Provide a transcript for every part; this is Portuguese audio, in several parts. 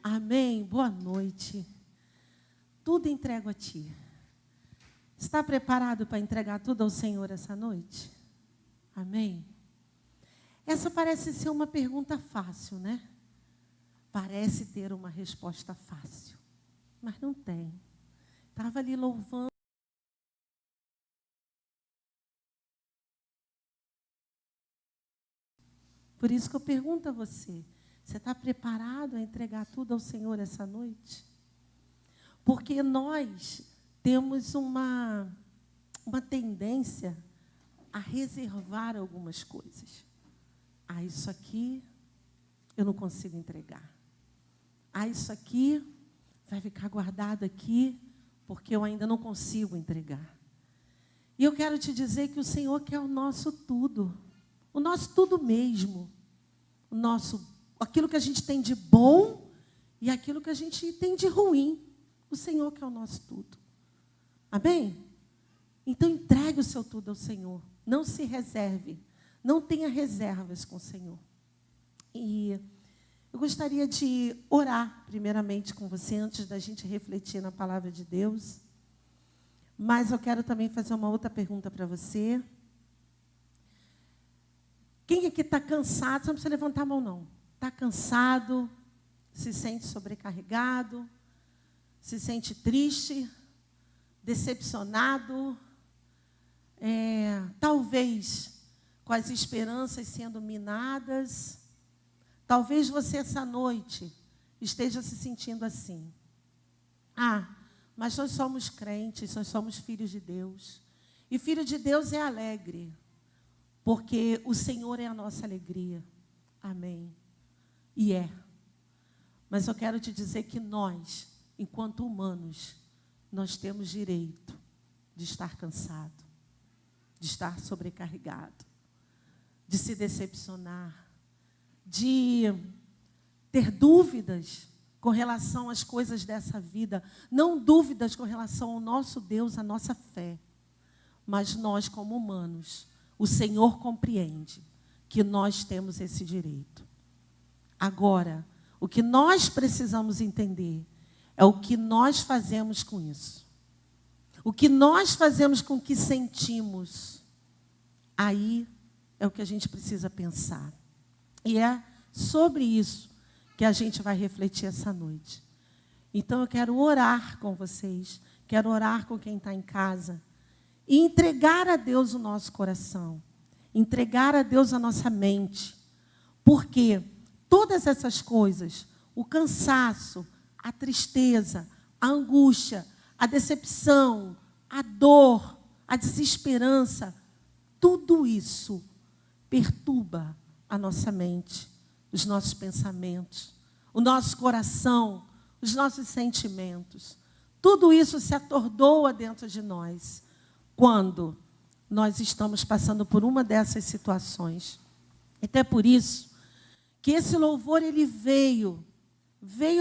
Amém. Boa noite. Tudo entrego a Ti. Está preparado para entregar tudo ao Senhor essa noite? Amém. Essa parece ser uma pergunta fácil, né? Parece ter uma resposta fácil, mas não tem. Estava ali louvando. Por isso que eu pergunto a você, você está preparado a entregar tudo ao Senhor essa noite? Porque nós temos uma tendência a reservar algumas coisas. Ah, isso aqui eu não consigo entregar. Ah, isso aqui vai ficar guardado aqui, porque eu ainda não consigo entregar. E eu quero te dizer que o Senhor quer o nosso tudo mesmo. Aquilo que a gente tem de bom e aquilo que a gente tem de ruim. O Senhor quer o nosso tudo. Amém? Então entregue o seu tudo ao Senhor. Não se reserve. Não tenha reservas com o Senhor. E eu gostaria de orar primeiramente com você, antes da gente refletir na palavra de Deus. Mas eu quero também fazer uma outra pergunta para você. Quem aqui está cansado? Você não precisa levantar a mão, não. Está cansado? Se sente sobrecarregado? Se sente triste? Decepcionado? Talvez com as esperanças sendo minadas. Talvez você essa noite esteja se sentindo assim. Ah, mas nós somos crentes, nós somos filhos de Deus. E filho de Deus é alegre, porque o Senhor é a nossa alegria. Amém. E é. Mas eu quero te dizer que nós, enquanto humanos, nós temos direito de estar cansado, de estar sobrecarregado, de se decepcionar, de ter dúvidas com relação às coisas dessa vida, não dúvidas com relação ao nosso Deus, à nossa fé, mas nós como humanos, o Senhor compreende que nós temos esse direito. Agora, o que nós precisamos entender é o que nós fazemos com isso. O que nós fazemos com o que sentimos. Aí é o que a gente precisa pensar. E é sobre isso que a gente vai refletir essa noite. Então eu quero orar com vocês, quero orar com quem está em casa e entregar a Deus o nosso coração, entregar a Deus a nossa mente, porque todas essas coisas, o cansaço, a tristeza, a angústia, a decepção, a dor, a desesperança, tudo isso perturba a nossa mente, os nossos pensamentos, o nosso coração, os nossos sentimentos. Tudo isso se atordoa dentro de nós quando nós estamos passando por uma dessas situações. Até por isso que esse louvor ele veio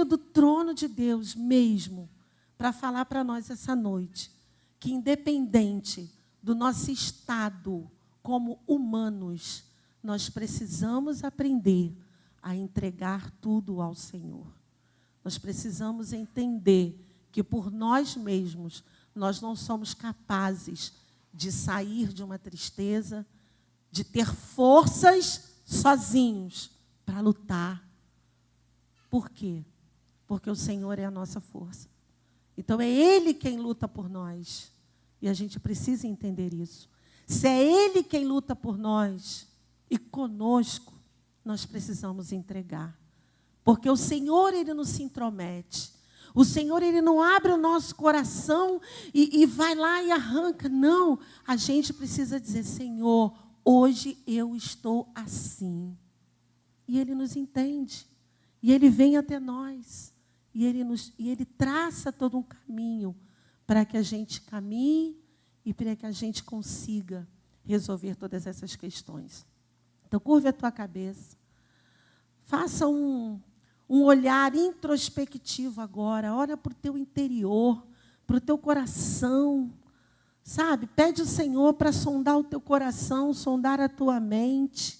do trono de Deus mesmo para falar para nós essa noite que independente do nosso estado como humanos, nós precisamos aprender a entregar tudo ao Senhor. Nós precisamos entender que por nós mesmos, nós não somos capazes de sair de uma tristeza, de ter forças sozinhos para lutar. Por quê? Porque o Senhor é a nossa força. Então é Ele quem luta por nós. E a gente precisa entender isso. Se é Ele quem luta por nós e conosco, nós precisamos entregar. Porque o Senhor, Ele não se intromete. O Senhor, Ele não abre o nosso coração e vai lá e arranca. Não, a gente precisa dizer, Senhor, hoje eu estou assim. E Ele nos entende. E Ele vem até nós. E Ele traça todo um caminho para que a gente caminhe e para que a gente consiga resolver todas essas questões. Então, curva a tua cabeça. Faça um olhar introspectivo agora. Olha para o teu interior, para o teu coração. Sabe? Pede ao Senhor para sondar o teu coração, sondar a tua mente.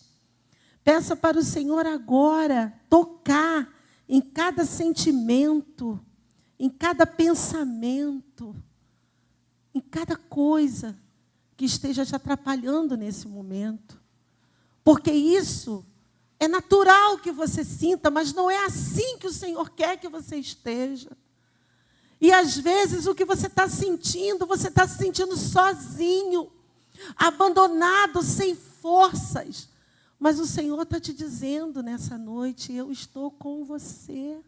Peça para o Senhor agora tocar em cada sentimento, em cada pensamento, em cada coisa que esteja te atrapalhando nesse momento. Porque isso é natural que você sinta, mas não é assim que o Senhor quer que você esteja. E às vezes o que você está se sentindo sozinho, abandonado, sem forças. Mas o Senhor está te dizendo nessa noite, eu estou com você.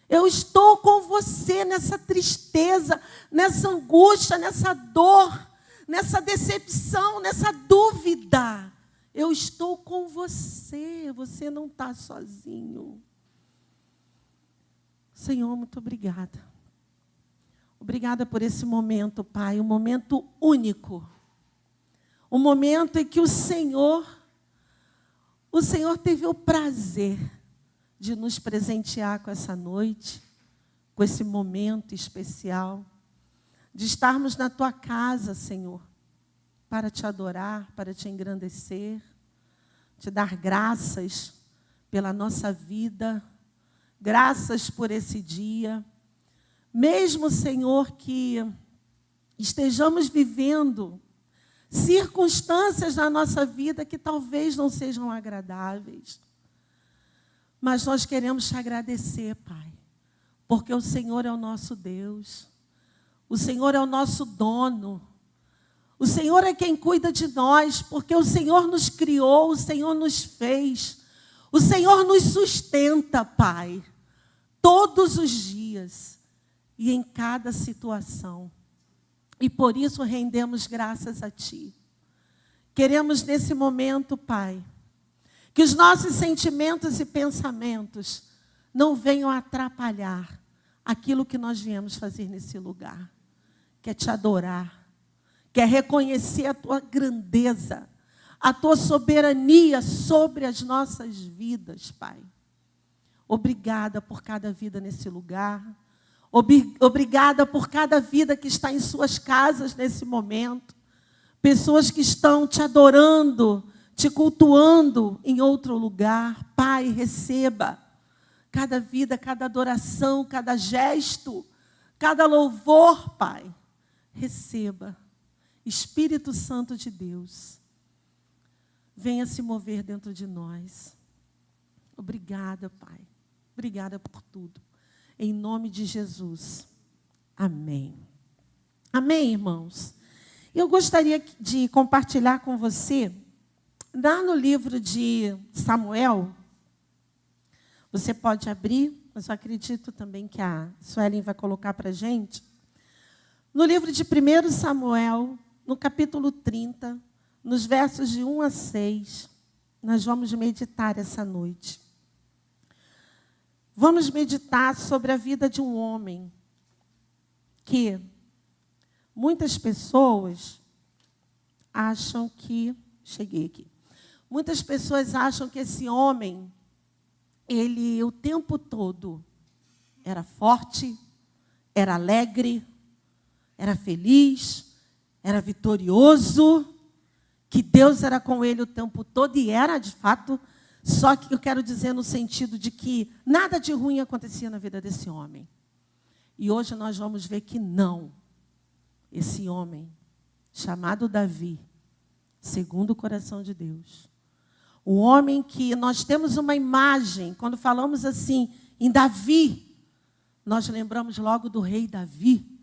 Eu estou com você nessa tristeza, nessa angústia, nessa dor, nessa decepção, nessa dúvida. Eu estou com você, você não está sozinho. Senhor, muito obrigada. Obrigada por esse momento, Pai, um momento único. Um momento em que o Senhor teve o prazer de nos presentear com essa noite, com esse momento especial, de estarmos na Tua casa, Senhor, para Te adorar, para Te engrandecer, Te dar graças pela nossa vida, graças por esse dia. Mesmo, Senhor, que estejamos vivendo circunstâncias na nossa vida que talvez não sejam agradáveis, mas nós queremos Te agradecer, Pai, porque o Senhor é o nosso Deus, o Senhor é o nosso dono, o Senhor é quem cuida de nós, porque o Senhor nos criou, o Senhor nos fez, o Senhor nos sustenta, Pai, todos os dias e em cada situação. E por isso rendemos graças a Ti. Queremos nesse momento, Pai, que os nossos sentimentos e pensamentos não venham atrapalhar aquilo que nós viemos fazer nesse lugar, que é Te adorar, que é reconhecer a Tua grandeza, a Tua soberania sobre as nossas vidas, Pai. Obrigada por cada vida nesse lugar. Obrigada por cada vida que está em suas casas nesse momento. Pessoas que estão Te adorando, Te cultuando em outro lugar. Pai, receba cada vida, cada adoração, cada gesto, cada louvor, Pai. Receba. Espírito Santo de Deus, venha se mover dentro de nós. Obrigada, Pai. Obrigada por tudo. Em nome de Jesus. Amém. Amém, irmãos? Eu gostaria de compartilhar com você, lá no livro de Samuel, você pode abrir, mas eu acredito também que a Suelen vai colocar para a gente. No livro de 1 Samuel, no capítulo 30, nos versos de 1 a 6, nós vamos meditar essa noite. Vamos meditar sobre a vida de um homem que muitas pessoas acham que... Cheguei aqui. Muitas pessoas acham que esse homem, ele o tempo todo era forte, era alegre, era feliz, era vitorioso, que Deus era com ele o tempo todo, e era de fato. Só que eu quero dizer no sentido de que nada de ruim acontecia na vida desse homem. E hoje nós vamos ver que não. Esse homem, chamado Davi, segundo o coração de Deus, o homem que nós temos uma imagem, quando falamos assim, em Davi, nós lembramos logo do rei Davi,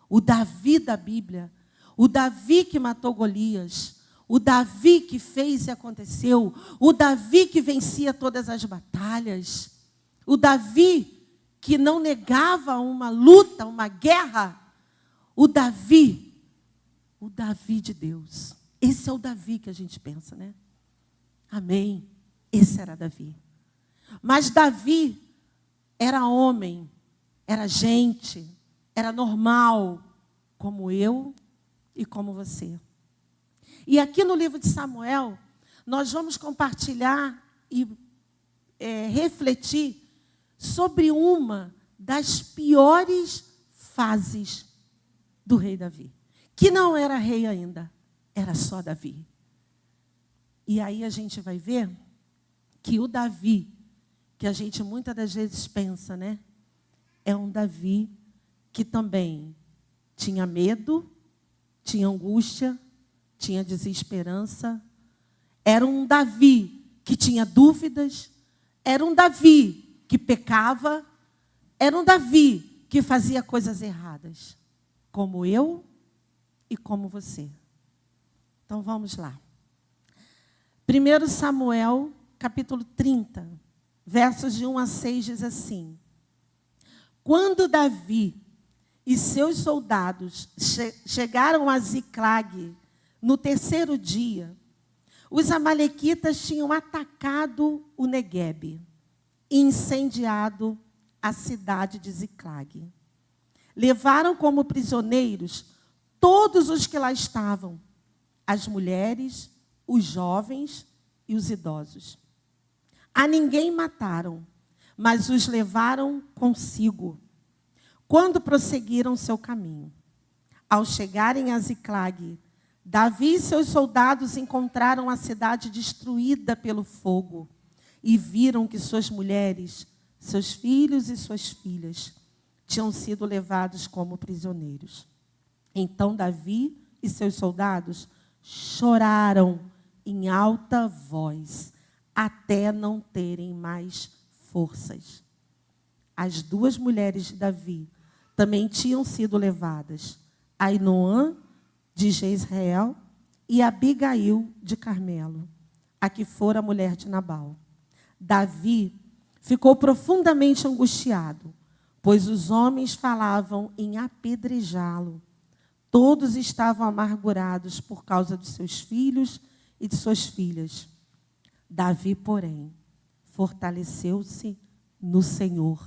o Davi da Bíblia, o Davi que matou Golias, o Davi que fez e aconteceu, o Davi que vencia todas as batalhas, o Davi que não negava uma luta, uma guerra, o Davi de Deus. Esse é o Davi que a gente pensa, né? Amém. Esse era Davi. Mas Davi era homem, era gente, era normal, como eu e como você. E aqui no livro de Samuel, nós vamos compartilhar e refletir sobre uma das piores fases do rei Davi. Que não era rei ainda, era só Davi. E aí a gente vai ver que o Davi, que a gente muitas das vezes pensa, né? É um Davi que também tinha medo, tinha angústia, tinha desesperança. Era um Davi que tinha dúvidas. Era um Davi que pecava. Era um Davi que fazia coisas erradas. Como eu e como você. Então vamos lá. 1 Samuel, capítulo 30, versos de 1 a 6 diz assim: Quando Davi e seus soldados chegaram a Ziclag no terceiro dia, os amalequitas tinham atacado o Neguebe e incendiado a cidade de Ziclag. Levaram como prisioneiros todos os que lá estavam, as mulheres, os jovens e os idosos. A ninguém mataram, mas os levaram consigo, quando prosseguiram seu caminho. Ao chegarem a Ziclag, Davi e seus soldados encontraram a cidade destruída pelo fogo e viram que suas mulheres, seus filhos e suas filhas tinham sido levados como prisioneiros. Então Davi e seus soldados choraram em alta voz, até não terem mais forças. As duas mulheres de Davi também tinham sido levadas, Ainoã, de Jezreel, e Abigail, de Carmelo, a que fora a mulher de Nabal. Davi ficou profundamente angustiado, pois os homens falavam em apedrejá-lo. Todos estavam amargurados por causa dos seus filhos e de suas filhas. Davi, porém, fortaleceu-se no Senhor,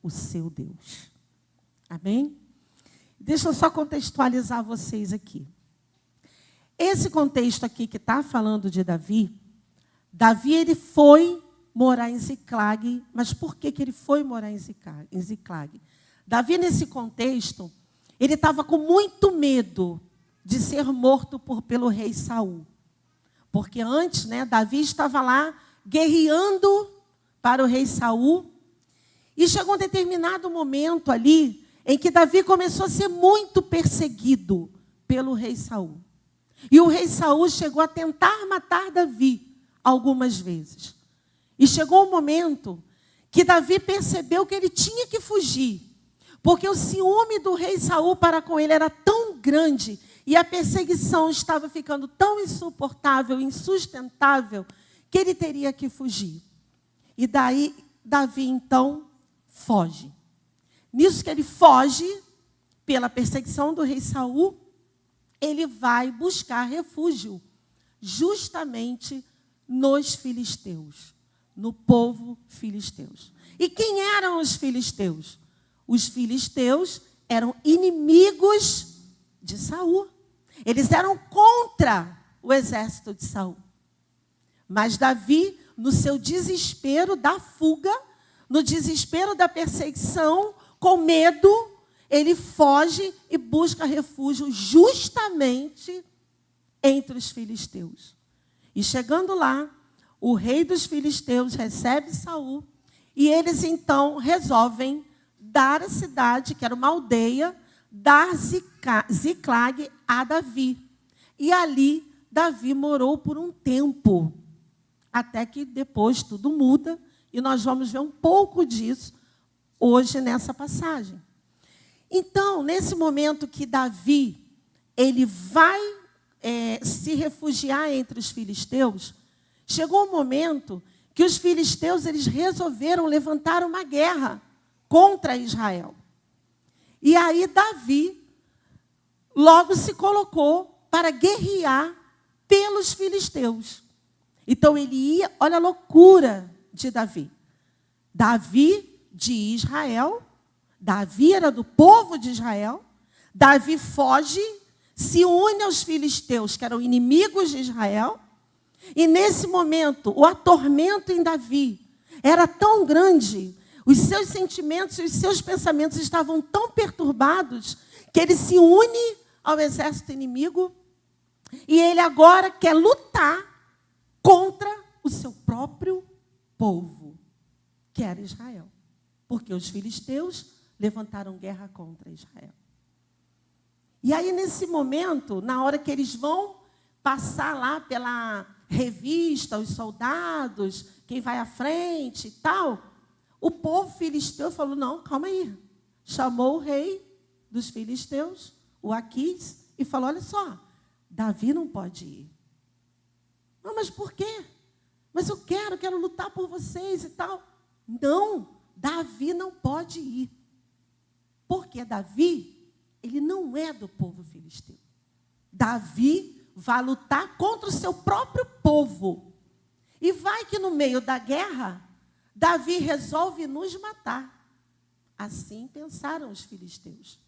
o seu Deus. Amém? Deixa eu só contextualizar vocês aqui. Esse contexto aqui que está falando de Davi, ele foi morar em Ziclag. Mas por que ele foi morar em Ziclag? Davi, nesse contexto, ele estava com muito medo de ser morto pelo rei Saul. Porque antes, Davi estava lá guerreando para o rei Saul. E chegou um determinado momento ali em que Davi começou a ser muito perseguido pelo rei Saul. E o rei Saul chegou a tentar matar Davi algumas vezes. E chegou um momento que Davi percebeu que ele tinha que fugir, porque o ciúme do rei Saul para com ele era tão grande e a perseguição estava ficando tão insuportável, insustentável, que ele teria que fugir. E daí Davi então foge. Nisso que ele foge pela perseguição do rei Saul, ele vai buscar refúgio justamente nos filisteus, no povo filisteus. E quem eram os filisteus? Os filisteus eram inimigos de Saul. Eles eram contra o exército de Saul. Mas Davi, no seu desespero da fuga, no desespero da perseguição, com medo, ele foge e busca refúgio justamente entre os filisteus. E chegando lá, o rei dos filisteus recebe Saul e eles então resolvem dar a cidade, que era uma aldeia, dar Ziclag a Davi. E ali Davi morou por um tempo, até que depois tudo muda e nós vamos ver um pouco disso hoje nessa passagem. Então, nesse momento que Davi ele vai se refugiar entre os filisteus, chegou um momento que os filisteus eles resolveram levantar uma guerra contra Israel. E aí Davi logo se colocou para guerrear pelos filisteus. Então ele ia, olha a loucura de Davi. Davi de Israel, Davi era do povo de Israel, Davi foge, se une aos filisteus, que eram inimigos de Israel, e nesse momento, o atormento em Davi era tão grande, os seus sentimentos e os seus pensamentos estavam tão perturbados, que ele se une ao exército inimigo, e ele agora quer lutar contra o seu próprio povo. que era Israel. Porque os filisteus levantaram guerra contra Israel. E aí, nesse momento, na hora que eles vão passar lá pela revista, os soldados, quem vai à frente e tal, o povo filisteu falou, não, calma aí. Chamou o rei dos filisteus, o Aquis, e falou, olha só, Davi não pode ir. Não, mas por quê? Mas eu quero lutar por vocês e tal. Não, Davi não pode ir. Porque Davi, ele não é do povo filisteu. Davi vai lutar contra o seu próprio povo. E vai que no meio da guerra, Davi resolve nos matar. Assim pensaram os filisteus.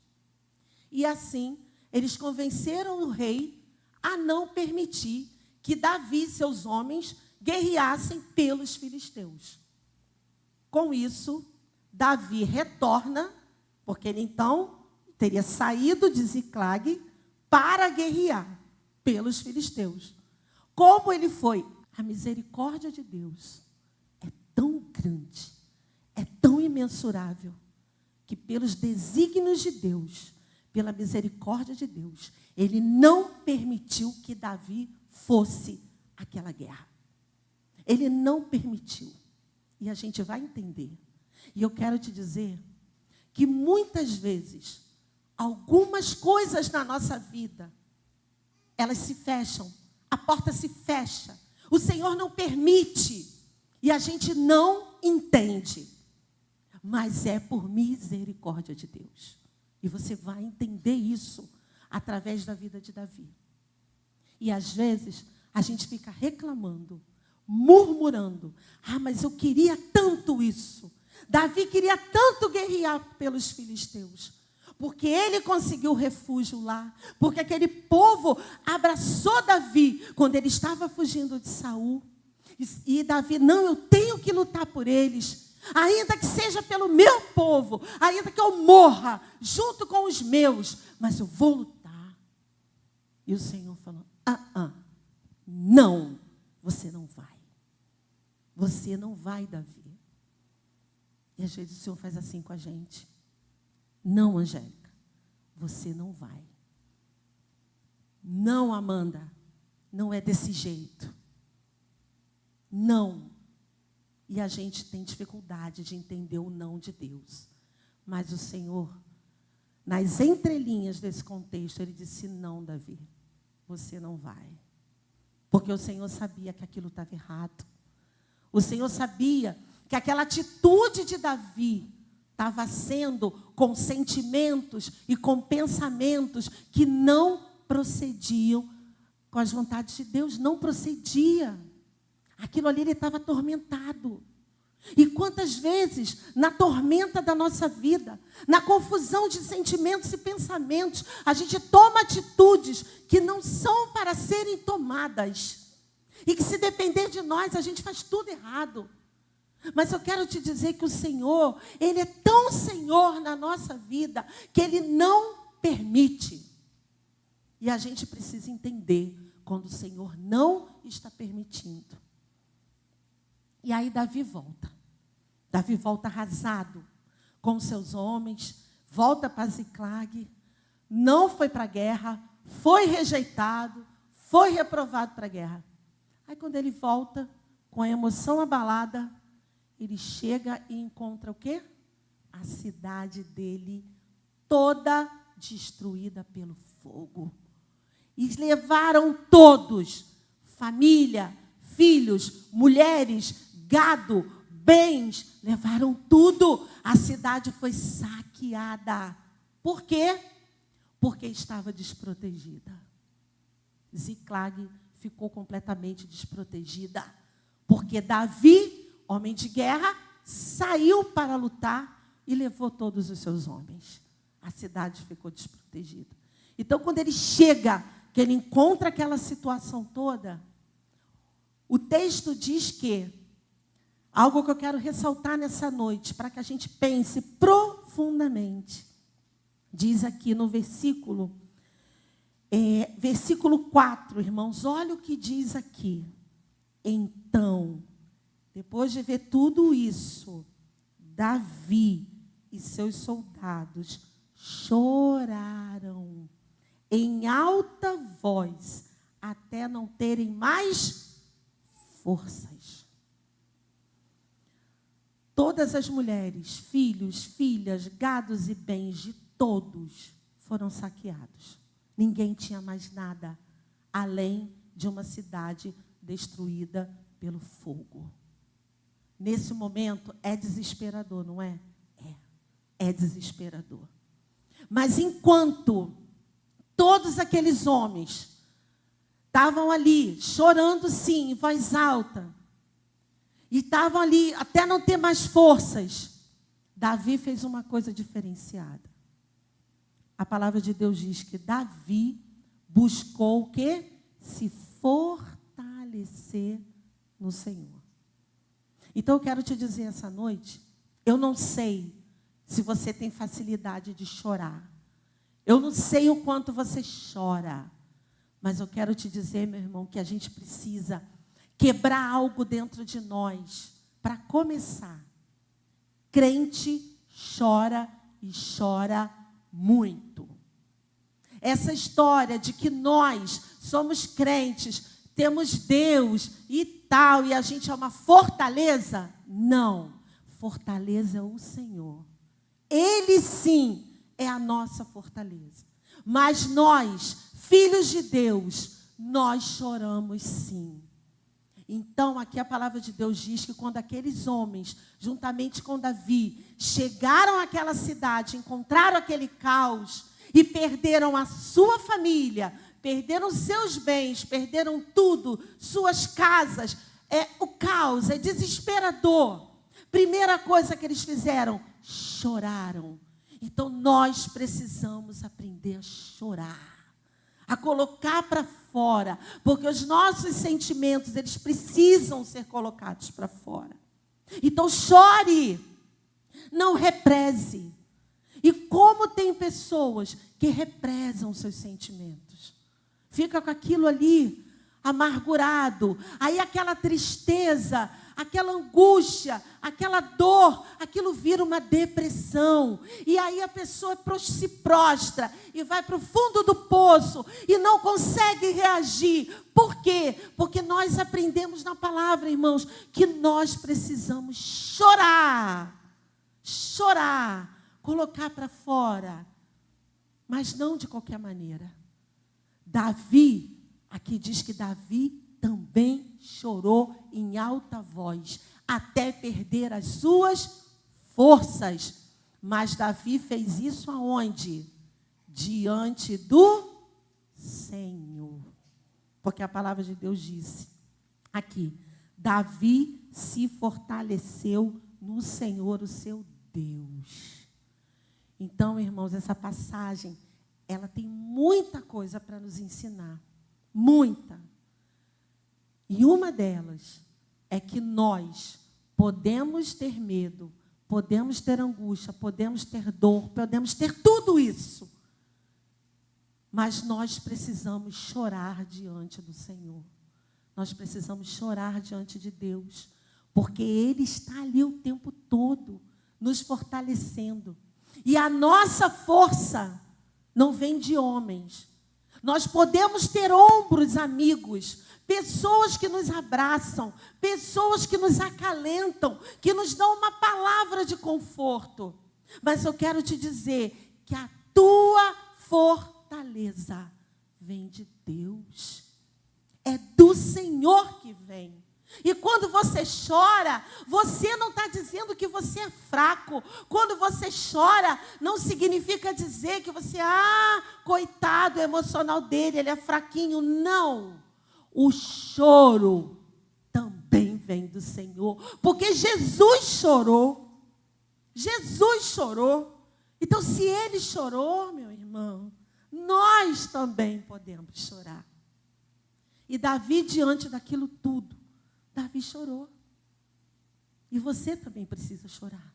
E assim, eles convenceram o rei a não permitir que Davi e seus homens guerreassem pelos filisteus. Com isso, Davi retorna, porque ele então teria saído de Ziclag para guerrear pelos filisteus. Como ele foi? A misericórdia de Deus é tão grande, é tão imensurável, que pelos desígnios de Deus, pela misericórdia de Deus, ele não permitiu que Davi fosse àquela guerra. Ele não permitiu. E a gente vai entender. E eu quero te dizer que muitas vezes, algumas coisas na nossa vida, elas se fecham, a porta se fecha, o Senhor não permite, e a gente não entende. Mas é por misericórdia de Deus. E você vai entender isso através da vida de Davi. E às vezes, a gente fica reclamando, murmurando. Ah, mas eu queria tanto isso. Davi queria tanto guerrear pelos filisteus. Porque ele conseguiu refúgio lá. Porque aquele povo abraçou Davi quando ele estava fugindo de Saul. E Davi, não, eu tenho que lutar por eles. Ainda que seja pelo meu povo. Ainda que eu morra junto com os meus. Mas eu vou lutar. E o Senhor falou, não, você não vai. Você não vai, Davi. E às vezes o Senhor faz assim com a gente. Não, Angélica, você não vai. Não, Amanda, não é desse jeito. Não. E a gente tem dificuldade de entender o não de Deus. Mas o Senhor, nas entrelinhas desse contexto, ele disse, não, Davi, você não vai. Porque o Senhor sabia que aquilo estava errado. O Senhor sabia que aquela atitude de Davi estava sendo com sentimentos e com pensamentos que não procediam com as vontades de Deus, não procedia. Aquilo ali ele estava atormentado. E quantas vezes, na tormenta da nossa vida, na confusão de sentimentos e pensamentos, a gente toma atitudes que não são para serem tomadas. E que se depender de nós, a gente faz tudo errado. Mas eu quero te dizer que o Senhor, Ele é tão Senhor na nossa vida, que Ele não permite. E a gente precisa entender quando o Senhor não está permitindo. E aí Davi volta. Davi volta arrasado com seus homens, volta para Ziclag, não foi para a guerra, foi rejeitado, foi reprovado para a guerra. Aí quando ele volta, com a emoção abalada, ele chega e encontra o quê? A cidade dele toda destruída pelo fogo. E levaram todos, família, filhos, mulheres, gado, bens, levaram tudo. A cidade foi saqueada. Por quê? Porque estava desprotegida. Ziclag ficou completamente desprotegida. Porque Davi, homem de guerra, saiu para lutar e levou todos os seus homens. A cidade ficou desprotegida. Então, quando ele chega, que ele encontra aquela situação toda, o texto diz que, algo que eu quero ressaltar nessa noite, para que a gente pense profundamente, diz aqui no versículo 4, irmãos, olha o que diz aqui. Então, depois de ver tudo isso, Davi e seus soldados choraram em alta voz, até não terem mais forças. Todas as mulheres, filhos, filhas, gados e bens de todos foram saqueados. Ninguém tinha mais nada, além de uma cidade destruída pelo fogo. Nesse momento é desesperador, não é? É desesperador. Mas enquanto todos aqueles homens estavam ali, chorando sim, em voz alta, e estavam ali até não ter mais forças, Davi fez uma coisa diferenciada. A palavra de Deus diz que Davi buscou o quê? Se fortalecer no Senhor. Então eu quero te dizer essa noite, eu não sei se você tem facilidade de chorar. Eu não sei o quanto você chora. Mas eu quero te dizer, meu irmão, que a gente precisa quebrar algo dentro de nós. Para começar, crente chora e chora muito. Essa história de que nós somos crentes, temos Deus e tal, e a gente é uma fortaleza? Não. Fortaleza é o Senhor. Ele sim é a nossa fortaleza. Mas nós, filhos de Deus, nós choramos sim. Então, aqui a palavra de Deus diz que quando aqueles homens, juntamente com Davi, chegaram àquela cidade, encontraram aquele caos e perderam a sua família, perderam seus bens, perderam tudo, suas casas. O caos é desesperador. Primeira coisa que eles fizeram, choraram. Então, nós precisamos aprender a chorar, a colocar para fora, porque os nossos sentimentos, eles precisam ser colocados para fora. Então, chore, não represe. E como tem pessoas que represam seus sentimentos, fica com aquilo ali amargurado, aí aquela tristeza, aquela angústia, aquela dor, aquilo vira uma depressão. E aí a pessoa se prostra e vai para o fundo do poço e não consegue reagir. Por quê? Porque nós aprendemos na palavra, irmãos, que nós precisamos chorar. Chorar, colocar para fora. Mas não de qualquer maneira. Davi, aqui diz que Davi também chorou em alta voz, até perder as suas forças. Mas Davi fez isso aonde? Diante do Senhor. Porque a palavra de Deus disse aqui, Davi se fortaleceu no Senhor, o seu Deus. Então, irmãos, essa passagem, ela tem muita coisa para nos ensinar. Muita. E uma delas é que nós podemos ter medo, podemos ter angústia, podemos ter dor, podemos ter tudo isso. Mas nós precisamos chorar diante do Senhor. Nós precisamos chorar diante de Deus, porque Ele está ali o tempo todo, nos fortalecendo. E a nossa força não vem de homens. Nós podemos ter ombros amigos, pessoas que nos abraçam, pessoas que nos acalentam, que nos dão uma palavra de conforto. Mas eu quero te dizer que a tua fortaleza vem de Deus. É do Senhor que vem. E quando você chora, você não está dizendo que você é fraco. Quando você chora, não significa dizer que você, coitado, o emocional dele, ele é fraquinho. Não. O choro também vem do Senhor. Porque Jesus chorou. Jesus chorou. Então, se ele chorou, meu irmão, nós também podemos chorar. E Davi, diante daquilo tudo, Davi chorou. E você também precisa chorar.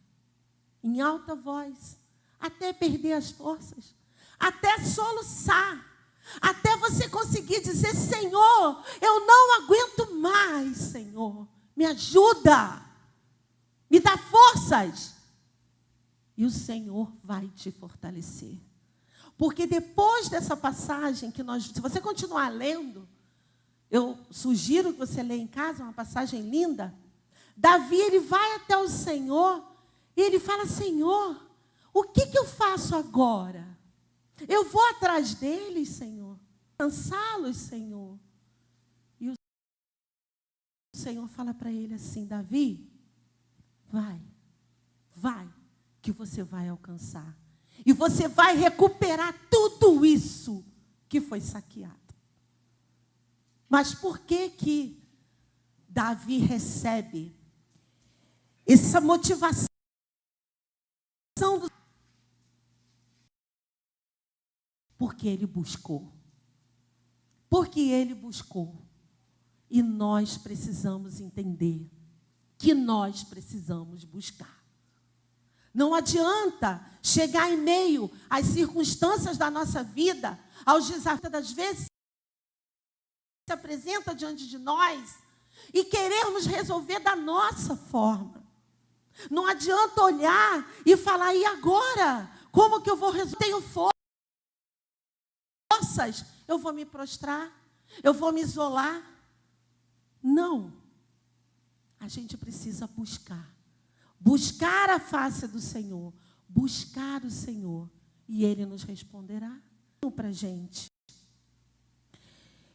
Em alta voz. Até perder as forças. Até soluçar. Até você conseguir dizer, Senhor, eu não aguento mais, Senhor. Me ajuda. Me dá forças. e o Senhor vai te fortalecer. Porque depois dessa passagem que se você continuar lendo, eu sugiro que você leia em casa, uma passagem linda. Davi, ele vai até o Senhor e ele fala: Senhor, o que eu faço agora? Eu vou atrás deles, Senhor. Cansá-los, Senhor. E o Senhor fala para ele assim: Davi, vai, que você vai alcançar. E você vai recuperar tudo isso que foi saqueado. Mas por que Davi recebe essa motivação porque ele buscou. Porque ele buscou. E nós precisamos entender que nós precisamos buscar. Não adianta chegar em meio às circunstâncias da nossa vida, aos desafios das vezes se apresenta diante de nós e querermos resolver da nossa forma. Não adianta olhar e falar: e agora? Como que eu vou resolver? Tenho forças, eu vou me prostrar, eu vou me isolar. Não. A gente precisa buscar. Buscar a face do Senhor. Buscar o Senhor. E Ele nos responderá para a gente.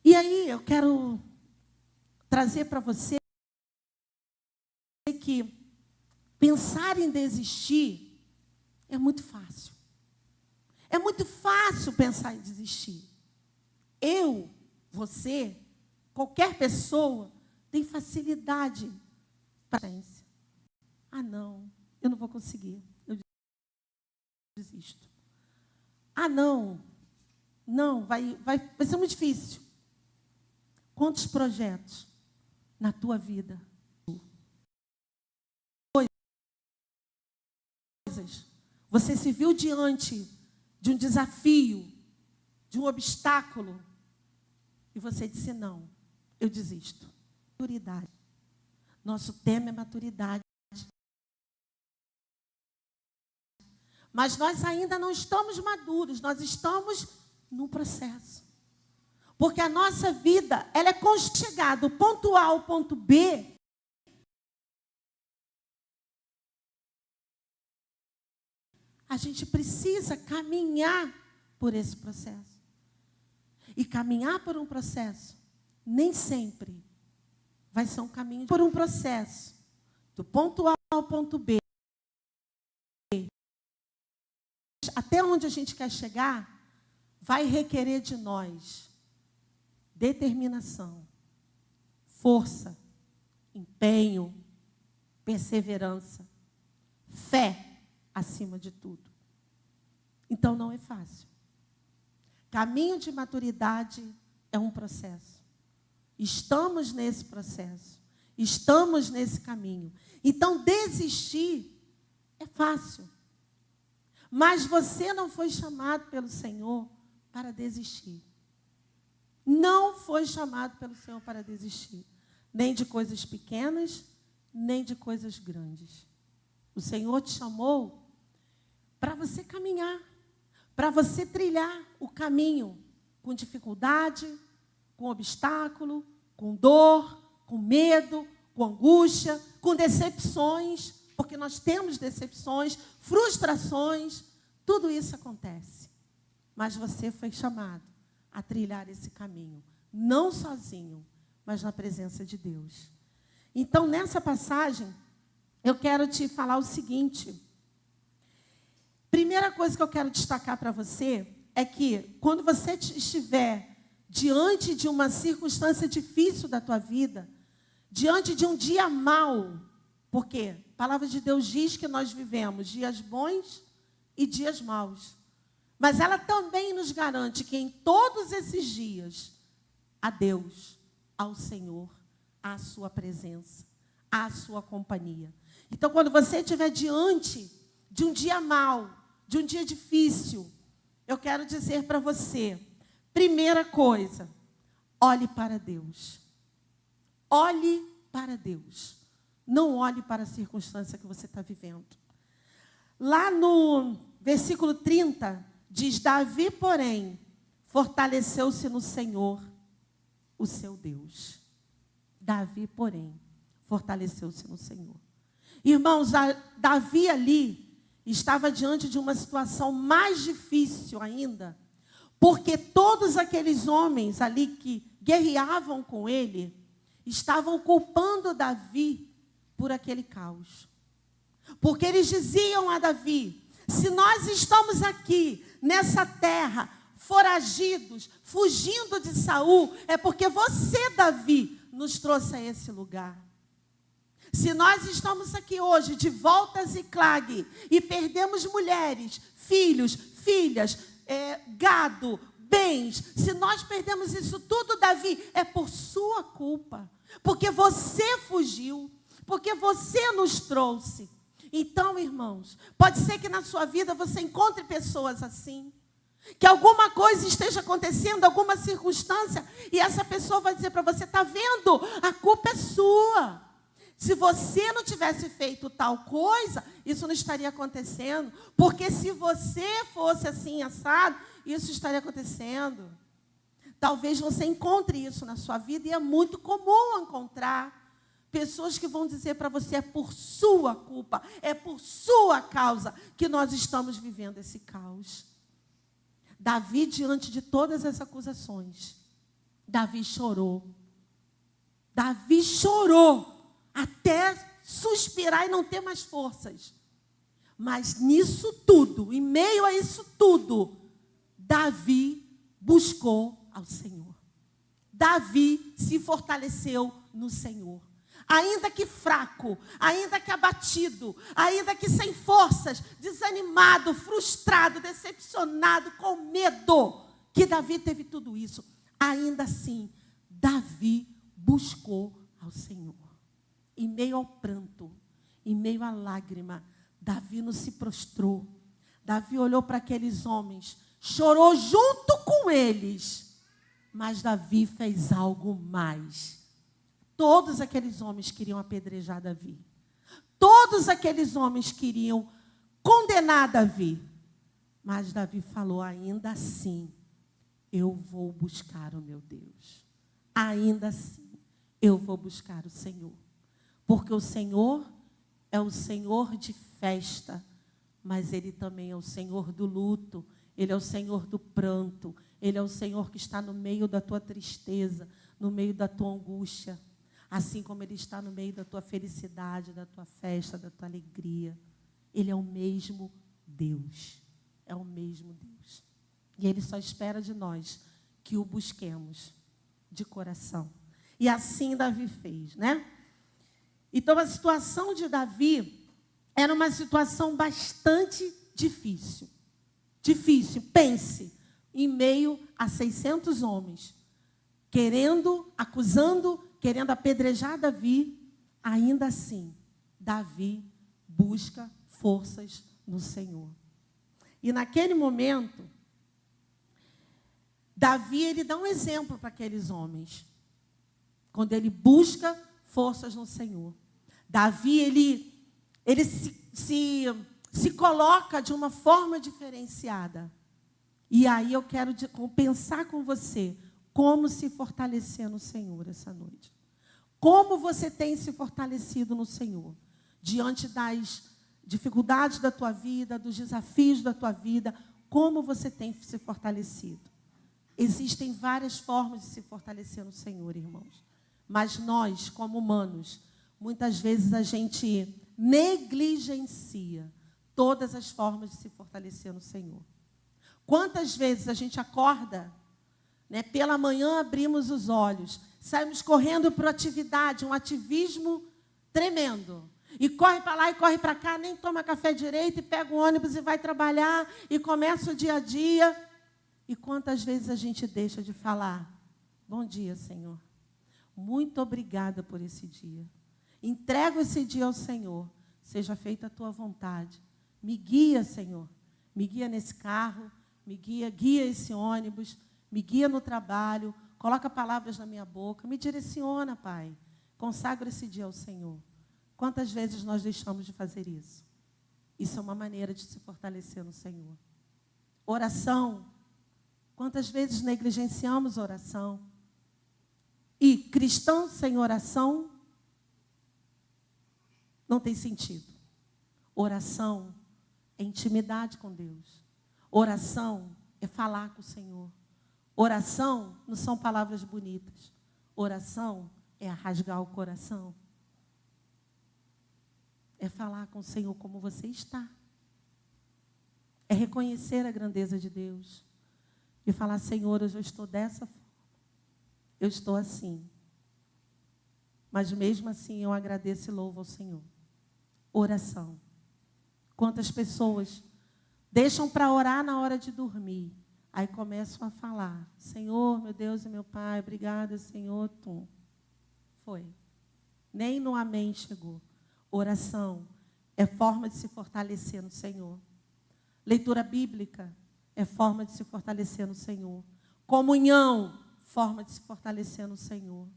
E aí eu quero trazer para você que pensar em desistir é muito fácil. É muito fácil pensar em desistir. Eu, você, qualquer pessoa tem facilidade para isso. Ah, não, eu não vou conseguir. Eu desisto. Ah, não, vai ser muito difícil. Quantos projetos na tua vida? Você se viu diante de um desafio, de um obstáculo, e você disse: não, eu desisto. Maturidade. Nosso tema é maturidade. Mas nós ainda não estamos maduros, nós estamos no processo. Porque a nossa vida, ela é chegar do ponto A ao ponto B. A gente precisa caminhar por esse processo. E caminhar por um processo, nem sempre vai ser um caminho por um processo. Do ponto A ao ponto B. Até onde a gente quer chegar, vai requerer de nós determinação, força, empenho, perseverança, fé acima de tudo. Então não é fácil. Caminho de maturidade é um processo. Estamos nesse processo. Estamos nesse caminho. Então desistir é fácil. Mas você não foi chamado pelo Senhor para desistir. Não foi chamado pelo Senhor para desistir. Nem de coisas pequenas, nem de coisas grandes. O Senhor te chamou para você caminhar, para você trilhar o caminho com dificuldade, com obstáculo, com dor, com medo, com angústia, com decepções, porque nós temos decepções, frustrações, tudo isso acontece. Mas você foi chamado a trilhar esse caminho, não sozinho, mas na presença de Deus. Então, nessa passagem, eu quero te falar o seguinte. Primeira coisa que eu quero destacar para você é que, quando você estiver diante de uma circunstância difícil da tua vida, diante de um dia mau, porque a palavra de Deus diz que nós vivemos dias bons e dias maus. Mas ela também nos garante que em todos esses dias, a Deus, ao Senhor, à sua presença, à sua companhia. Então, quando você estiver diante de um dia mau, de um dia difícil, eu quero dizer para você, primeira coisa, olhe para Deus. Olhe para Deus. Não olhe para a circunstância que você está vivendo. Lá no versículo 30, diz: Davi, porém, fortaleceu-se no Senhor, o seu Deus. Davi, porém, fortaleceu-se no Senhor. Irmãos, Davi ali estava diante de uma situação mais difícil ainda, porque todos aqueles homens ali que guerreavam com ele estavam culpando Davi por aquele caos. Porque eles diziam a Davi: se nós estamos aqui nessa terra, foragidos, fugindo de Saul, é porque você, Davi, nos trouxe a esse lugar. Se nós estamos aqui hoje de volta a Ziclague e perdemos mulheres, filhos, filhas, gado, bens, se nós perdemos isso tudo, Davi, é por sua culpa. Porque você fugiu, porque você nos trouxe. Então, irmãos, pode ser que na sua vida você encontre pessoas assim, que alguma coisa esteja acontecendo, alguma circunstância, e essa pessoa vai dizer para você: está vendo? A culpa é sua. Se você não tivesse feito tal coisa, isso não estaria acontecendo. Porque se você fosse assim, assado, isso estaria acontecendo. Talvez você encontre isso na sua vida, e é muito comum encontrar pessoas que vão dizer para você: é por sua culpa, é por sua causa que nós estamos vivendo esse caos. Davi, diante de todas as acusações, Davi chorou. Davi chorou até suspirar e não ter mais forças. Mas nisso tudo, em meio a isso tudo, Davi buscou ao Senhor. Davi se fortaleceu no Senhor. Ainda que fraco, ainda que abatido, ainda que sem forças, desanimado, frustrado, decepcionado, com medo, que Davi teve tudo isso, ainda assim, Davi buscou ao Senhor. Em meio ao pranto, em meio à lágrima, Davi não se prostrou. Davi olhou para aqueles homens, chorou junto com eles, mas Davi fez algo mais. Todos aqueles homens queriam apedrejar Davi. Todos aqueles homens queriam condenar Davi. Mas Davi falou: ainda assim, eu vou buscar o meu Deus. Ainda assim, eu vou buscar o Senhor. Porque o Senhor é o Senhor de festa, mas Ele também é o Senhor do luto. Ele é o Senhor do pranto. Ele é o Senhor que está no meio da tua tristeza, no meio da tua angústia. Assim como Ele está no meio da tua felicidade, da tua festa, da tua alegria. Ele é o mesmo Deus. É o mesmo Deus. E Ele só espera de nós que o busquemos de coração. E assim Davi fez, né? Então a situação de Davi era uma situação bastante difícil. Difícil, pense, em meio a 600 homens, acusando, querendo apedrejar Davi, ainda assim, Davi busca forças no Senhor. E naquele momento, Davi, ele dá um exemplo para aqueles homens, quando ele busca forças no Senhor. Davi, ele se coloca de uma forma diferenciada. E aí eu quero pensar com você como se fortalecer no Senhor essa noite. Como você tem se fortalecido no Senhor, diante das dificuldades da tua vida, dos desafios da tua vida, como você tem se fortalecido. Existem várias formas de se fortalecer no Senhor, irmãos. Mas nós, como humanos, muitas vezes a gente negligencia todas as formas de se fortalecer no Senhor. Quantas vezes a gente acorda, né, pela manhã abrimos os olhos, saímos correndo para a atividade, um ativismo tremendo. E corre para lá e corre para cá, nem toma café direito, e pega o ônibus e vai trabalhar, e começa o dia a dia. E quantas vezes a gente deixa de falar: bom dia, Senhor. Muito obrigada por esse dia. Entrego esse dia ao Senhor. Seja feita a tua vontade. Me guia, Senhor. Me guia nesse carro. Me guia esse ônibus. Me guia no trabalho. Coloca palavras na minha boca. Me direciona, Pai. Consagra esse dia ao Senhor. Quantas vezes nós deixamos de fazer isso? Isso é uma maneira de se fortalecer no Senhor. Oração. Quantas vezes negligenciamos oração? E cristão sem oração não tem sentido. Oração é intimidade com Deus. Oração é falar com o Senhor. Oração não são palavras bonitas. Oração é rasgar o coração. É falar com o Senhor como você está. É reconhecer a grandeza de Deus. E falar, Senhor, hoje eu estou dessa forma. Eu estou assim. Mas mesmo assim eu agradeço e louvo ao Senhor. Oração. Quantas pessoas deixam para orar na hora de dormir. Aí começam a falar, Senhor, meu Deus e meu Pai, obrigada, Senhor, tu. Foi. Nem no amém chegou. Oração é forma de se fortalecer no Senhor. Leitura bíblica é forma de se fortalecer no Senhor. Comunhão, forma de se fortalecer no Senhor.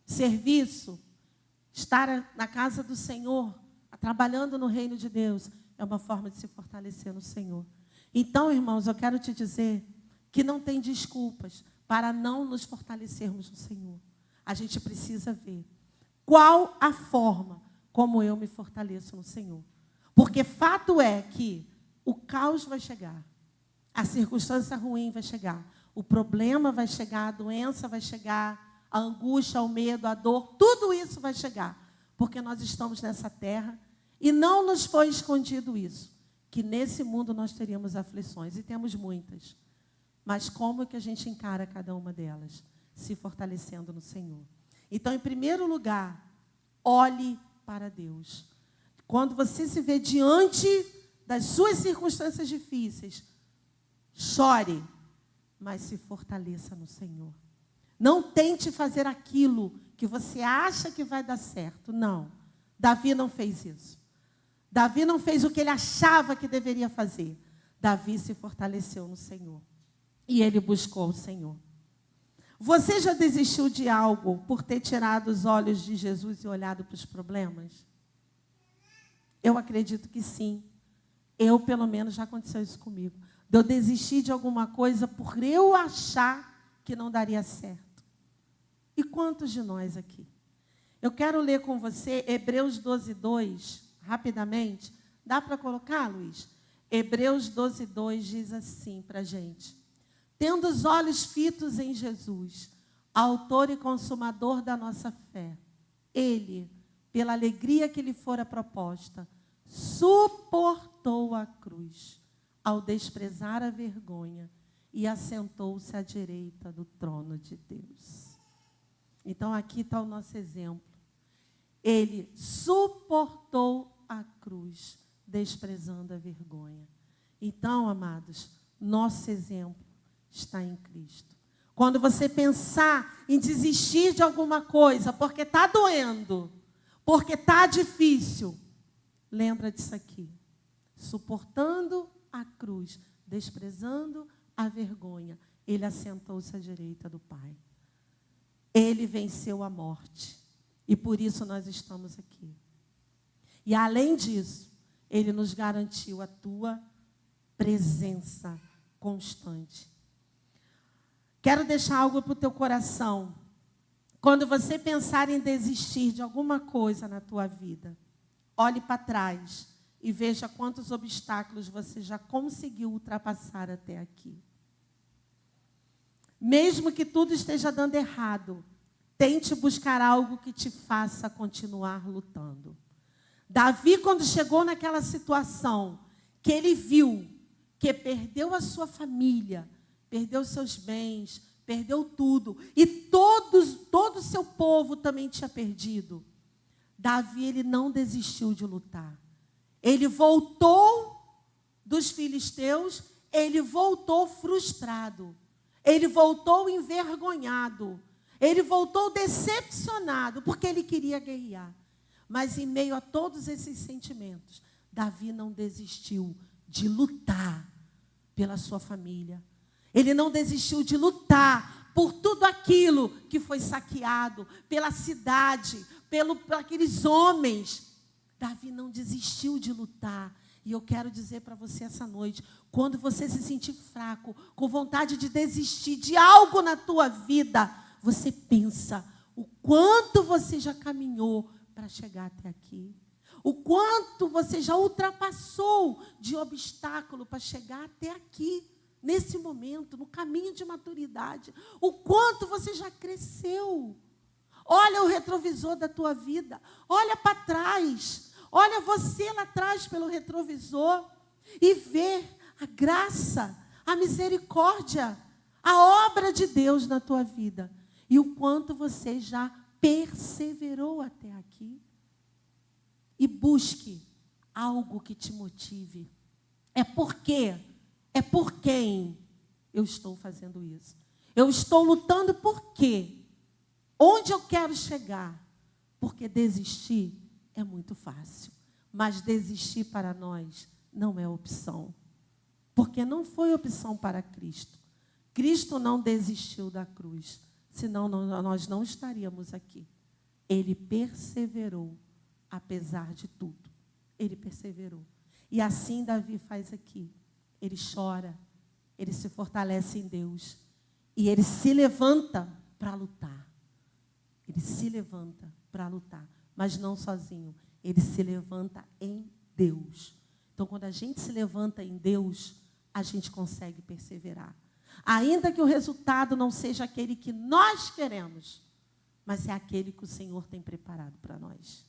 Serviço, estar na casa do Senhor, trabalhando no reino de Deus, é uma forma de se fortalecer no Senhor. Então, irmãos, eu quero te dizer que não tem desculpas para não nos fortalecermos no Senhor. A gente precisa ver qual a forma como eu me fortaleço no Senhor. Porque fato é que o caos vai chegar, a circunstância ruim vai chegar, o problema vai chegar, a doença vai chegar, a angústia, o medo, a dor, tudo isso vai chegar. Porque nós estamos nessa terra e não nos foi escondido isso, que nesse mundo nós teríamos aflições, e temos muitas. Mas como é que a gente encara cada uma delas? Se fortalecendo no Senhor. Então, em primeiro lugar, olhe para Deus. Quando você se vê diante das suas circunstâncias difíceis, chore, mas se fortaleça no Senhor. Não tente fazer aquilo que você acha que vai dar certo. Não. Davi não fez isso. Davi não fez o que ele achava que deveria fazer. Davi se fortaleceu no Senhor. E ele buscou o Senhor. Você já desistiu de algo por ter tirado os olhos de Jesus e olhado para os problemas? Eu acredito que sim. Eu, pelo menos, já aconteceu isso comigo. Eu desisti de alguma coisa por eu achar que não daria certo. E quantos de nós aqui? Eu quero ler com você Hebreus 12:2, rapidamente. Dá para colocar, Luiz? Hebreus 12:2 diz assim para a gente. Tendo os olhos fitos em Jesus, autor e consumador da nossa fé, ele, pela alegria que lhe fora proposta, suportou a cruz, ao desprezar a vergonha, e assentou-se à direita do trono de Deus. Então, aqui está o nosso exemplo. Ele suportou a cruz, desprezando a vergonha. Então, amados, nosso exemplo está em Cristo. Quando você pensar em desistir de alguma coisa, porque está doendo, porque está difícil, lembra disso aqui. Suportando a cruz, desprezando a vergonha, ele assentou-se à direita do Pai. Ele venceu a morte. E por isso nós estamos aqui. E além disso, ele nos garantiu a tua presença constante. Quero deixar algo para o teu coração. Quando você pensar em desistir de alguma coisa na tua vida, olhe para trás e veja quantos obstáculos você já conseguiu ultrapassar até aqui. Mesmo que tudo esteja dando errado, tente buscar algo que te faça continuar lutando. Davi, quando chegou naquela situação, que ele viu que perdeu a sua família, perdeu seus bens, perdeu tudo, e todo o seu povo também tinha perdido. Davi, ele não desistiu de lutar. Ele voltou dos filisteus, ele voltou frustrado, ele voltou envergonhado, ele voltou decepcionado, porque ele queria guerrear. Mas em meio a todos esses sentimentos, Davi não desistiu de lutar pela sua família. Ele não desistiu de lutar por tudo aquilo que foi saqueado, pela cidade, por aqueles homens. Davi não desistiu de lutar. E eu quero dizer para você essa noite, quando você se sentir fraco, com vontade de desistir de algo na tua vida, você pensa o quanto você já caminhou para chegar até aqui. O quanto você já ultrapassou de obstáculo para chegar até aqui, nesse momento, no caminho de maturidade. O quanto você já cresceu. Olha o retrovisor da tua vida. Olha para trás. Olha você lá atrás pelo retrovisor. E vê a graça, a misericórdia, a obra de Deus na tua vida. E o quanto você já perseverou até aqui. E busque algo que te motive. É por quem eu estou fazendo isso. Eu estou lutando por quê? Onde eu quero chegar? Porque desistir é muito fácil. Mas desistir para nós não é opção. Porque não foi opção para Cristo. Cristo não desistiu da cruz. Senão nós não estaríamos aqui. Ele perseverou. Apesar de tudo, ele perseverou. E assim Davi faz aqui. Ele chora, ele se fortalece em Deus. E ele se levanta para lutar. Ele se levanta para lutar. Mas não sozinho. Ele se levanta em Deus. Então, quando a gente se levanta em Deus, a gente consegue perseverar. Ainda que o resultado não seja aquele que nós queremos, mas é aquele que o Senhor tem preparado para nós.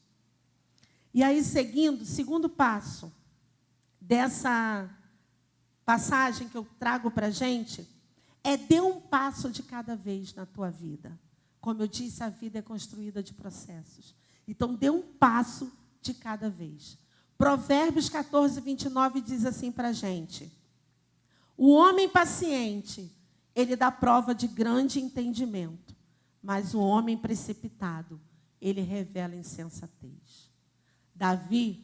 E aí, seguindo, segundo passo dessa passagem que eu trago para a gente, é dê um passo de cada vez na tua vida. Como eu disse, a vida é construída de processos. Então, dê um passo de cada vez. Provérbios 14, 29 diz assim para a gente: o homem paciente, ele dá prova de grande entendimento, mas o homem precipitado, ele revela insensatez. Davi,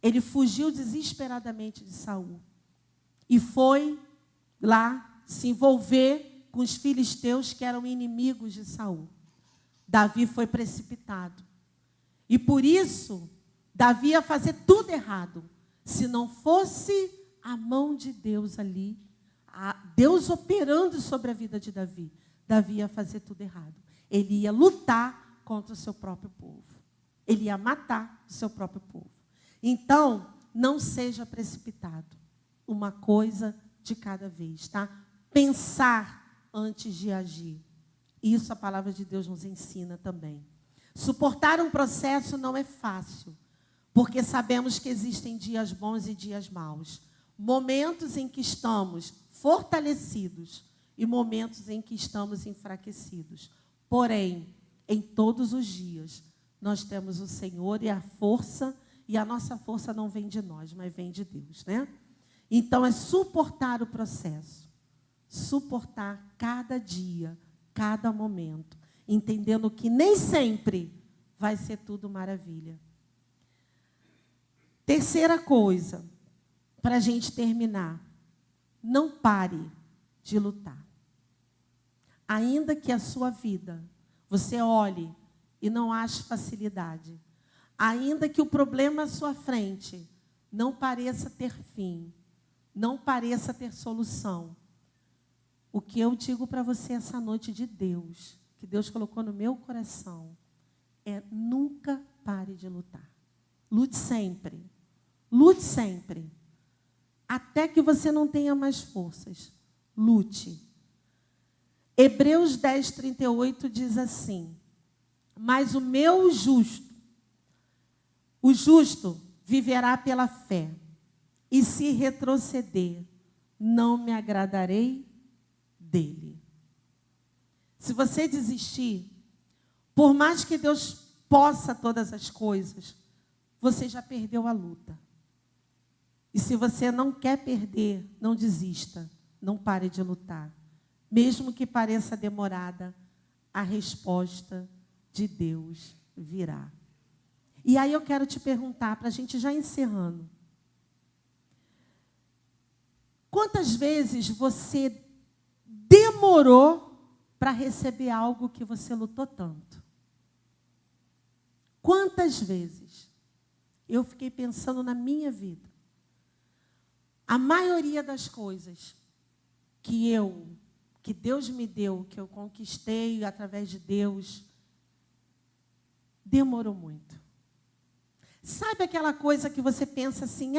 ele fugiu desesperadamente de Saul e foi lá se envolver com os filisteus que eram inimigos de Saul. Davi foi precipitado. E por isso, Davi ia fazer tudo errado. Se não fosse a mão de Deus ali, Deus operando sobre a vida de Davi, Davi ia fazer tudo errado. Ele ia lutar contra o seu próprio povo. Ele ia matar o seu próprio povo. Então, não seja precipitado. Uma coisa de cada vez, tá? Pensar antes de agir. Isso a palavra de Deus nos ensina também. Suportar um processo não é fácil, porque sabemos que existem dias bons e dias maus. Momentos em que estamos fortalecidos e momentos em que estamos enfraquecidos. Porém, em todos os dias, nós temos o Senhor e a força, e a nossa força não vem de nós, mas vem de Deus, né? Então, é suportar o processo. Suportar cada dia, cada momento, entendendo que nem sempre vai ser tudo maravilha. Terceira coisa, para a gente terminar, não pare de lutar. Ainda que a sua vida, você olhe e não ache facilidade, ainda que o problema à sua frente não pareça ter fim, não pareça ter solução, o que eu digo para você essa noite de Deus, que Deus colocou no meu coração, é nunca pare de lutar. Lute sempre. Lute sempre. Até que você não tenha mais forças. Lute. Hebreus 10, 38 diz assim: mas o justo viverá pela fé, e se retroceder, não me agradarei dele. Se você desistir, por mais que Deus possa todas as coisas, você já perdeu a luta. E se você não quer perder, não desista, não pare de lutar. Mesmo que pareça demorada, a resposta de Deus virá. E aí eu quero te perguntar, para a gente já encerrando, quantas vezes você demorou para receber algo que você lutou tanto? Quantas vezes? eu fiquei pensando na minha vida. A maioria das coisas que Deus me deu, que eu conquistei através de Deus, demorou muito. Sabe aquela coisa que você pensa assim,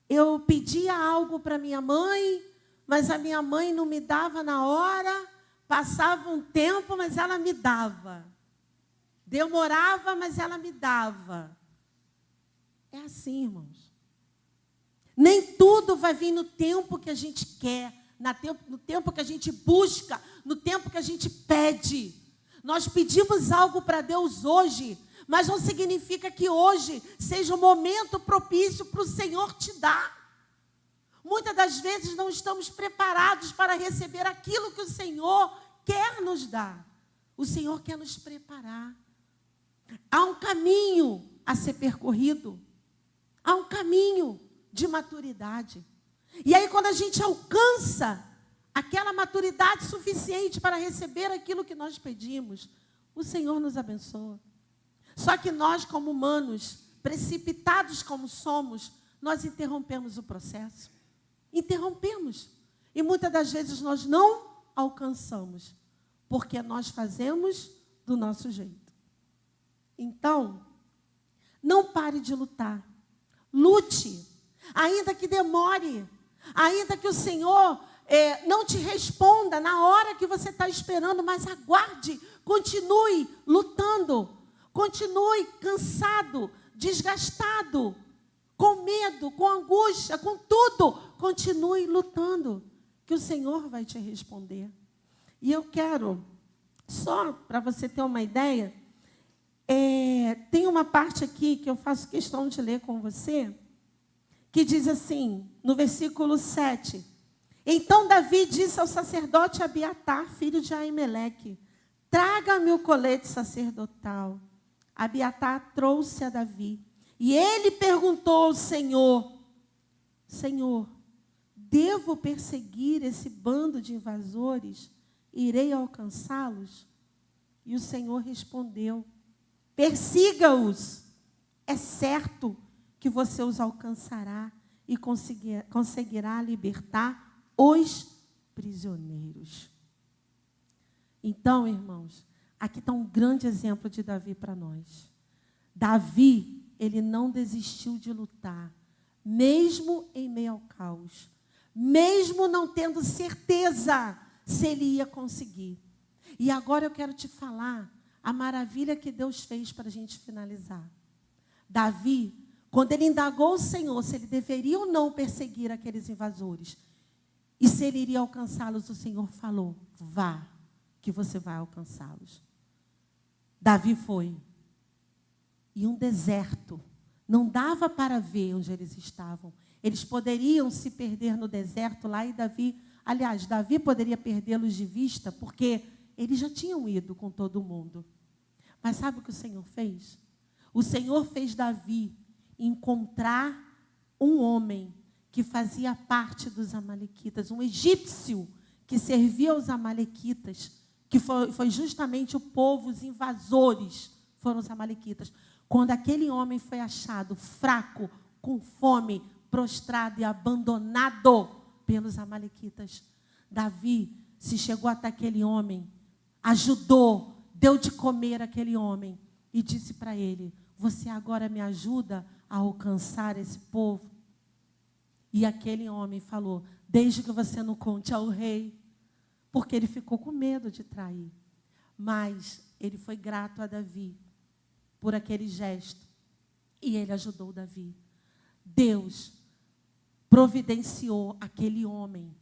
eu pedia algo para minha mãe, mas a minha mãe não me dava na hora, passava um tempo, mas ela me dava. Demorava, mas ela me dava. É assim, irmãos. Nem tudo vai vir no tempo que a gente quer, no tempo que a gente busca, no tempo que a gente pede. Nós pedimos algo para Deus hoje, mas não significa que hoje seja o momento propício para o Senhor te dar. Muitas das vezes não estamos preparados para receber aquilo que o Senhor quer nos dar. O Senhor quer nos preparar. Há um caminho a ser percorrido. Há um caminho de maturidade. E aí, quando a gente alcança aquela maturidade suficiente para receber aquilo que nós pedimos, o Senhor nos abençoa. Só que nós, como humanos, precipitados como somos, nós interrompemos o processo. Interrompemos. E muitas das vezes nós não alcançamos, porque nós fazemos do nosso jeito. Então, não pare de lutar. Lute, ainda que demore, ainda que o Senhor não te responda na hora que você está esperando, mas aguarde, continue lutando, continue cansado, desgastado, com medo, com angústia, com tudo, continue lutando, que o Senhor vai te responder. E eu quero, só para você ter uma ideia, tem uma parte aqui que eu faço questão de ler com você, que diz assim, no versículo 7. Então Davi disse ao sacerdote Abiatar, filho de Aimeleque, traga-me o colete sacerdotal. Abiatar trouxe a Davi. E ele perguntou ao Senhor, Senhor, devo perseguir esse bando de invasores? Irei alcançá-los? E o Senhor respondeu, persiga-os. É certo que você os alcançará e conseguirá libertar os prisioneiros. Então, irmãos, aqui está um grande exemplo de Davi para nós. Davi, ele não desistiu de lutar, mesmo em meio ao caos, mesmo não tendo certeza se ele ia conseguir. E agora eu quero te falar a maravilha que Deus fez para a gente finalizar. Davi, quando ele indagou o Senhor se ele deveria ou não perseguir aqueles invasores, e se ele iria alcançá-los, o Senhor falou, vá, que você vai alcançá-los. Davi foi. E um deserto, não dava para ver onde eles estavam. Eles poderiam se perder no deserto lá e Davi poderia perdê-los de vista, porque eles já tinham ido com todo mundo. Mas sabe o que o Senhor fez? O Senhor fez Davi encontrar um homem que fazia parte dos amalequitas, um egípcio que servia aos amalequitas, que foi justamente o povo, os invasores, foram os amalequitas. Quando aquele homem foi achado fraco, com fome, prostrado e abandonado pelos amalequitas, Davi se chegou até aquele homem, ajudou, deu de comer aquele homem e disse para ele, você agora me ajuda a alcançar esse povo? E aquele homem falou, desde que você não conte ao rei, porque ele ficou com medo de trair. Mas ele foi grato a Davi por aquele gesto. E ele ajudou Davi. Deus providenciou aquele homem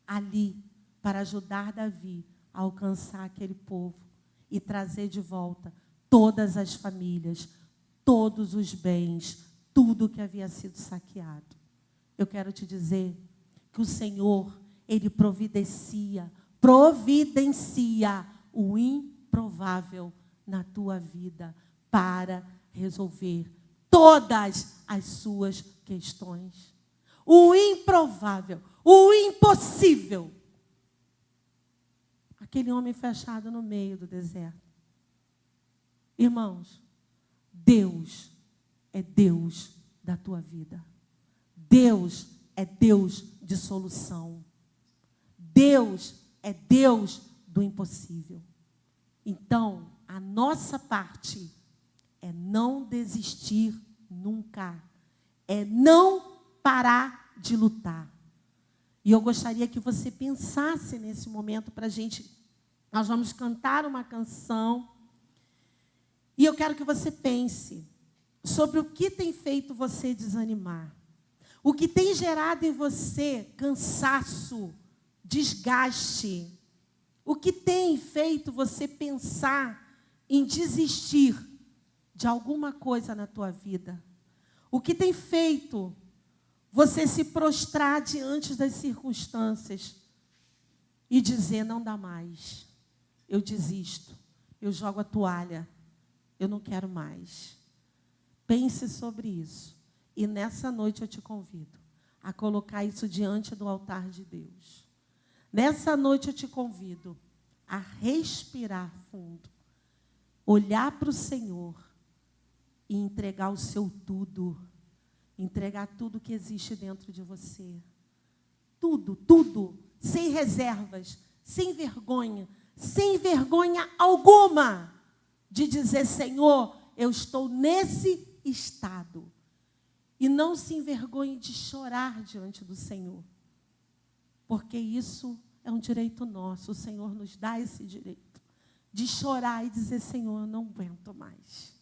ali para ajudar Davi a alcançar aquele povo e trazer de volta todas as famílias, todos os bens, tudo que havia sido saqueado. Eu quero te dizer que o Senhor, Ele providencia o improvável na tua vida para resolver todas as suas questões. O improvável, o impossível. Aquele homem foi achado no meio do deserto. Irmãos, Deus é Deus da tua vida. Deus é Deus de solução. Deus é Deus do impossível. Então, a nossa parte é não desistir nunca. É não parar de lutar. E eu gostaria que você pensasse nesse momento para a gente. Nós vamos cantar uma canção. E eu quero que você pense sobre o que tem feito você desanimar. O que tem gerado em você cansaço, desgaste. O que tem feito você pensar em desistir de alguma coisa na tua vida. O que tem feito você se prostrar diante das circunstâncias e dizer, não dá mais, eu desisto, eu jogo a toalha, eu não quero mais. Pense sobre isso. E nessa noite eu te convido a colocar isso diante do altar de Deus. Nessa noite eu te convido a respirar fundo, olhar para o Senhor e entregar o seu tudo. Entregar tudo que existe dentro de você. Tudo, tudo. Sem reservas, sem vergonha alguma de dizer, Senhor, eu estou nesse estado. E não se envergonhe de chorar diante do Senhor. Porque isso é um direito nosso. O Senhor nos dá esse direito de chorar e dizer, Senhor, eu não aguento mais.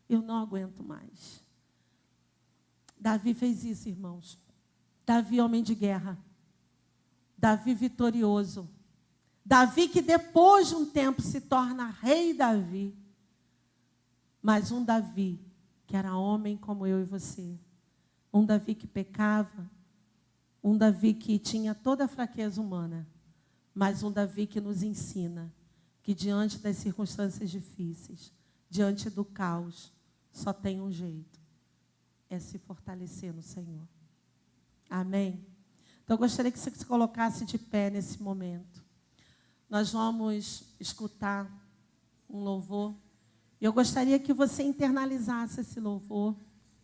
Eu não aguento mais. Davi fez isso, irmãos. Davi, homem de guerra. Davi vitorioso. Davi que depois de um tempo se torna rei Davi. Mas um Davi que era homem como eu e você. Um Davi que pecava. Um Davi que tinha toda a fraqueza humana. Mas um Davi que nos ensina que diante das circunstâncias difíceis, diante do caos, só tem um jeito. É se fortalecer no Senhor. Amém? Então, eu gostaria que você se colocasse de pé nesse momento. Nós vamos escutar um louvor. E eu gostaria que você internalizasse esse louvor.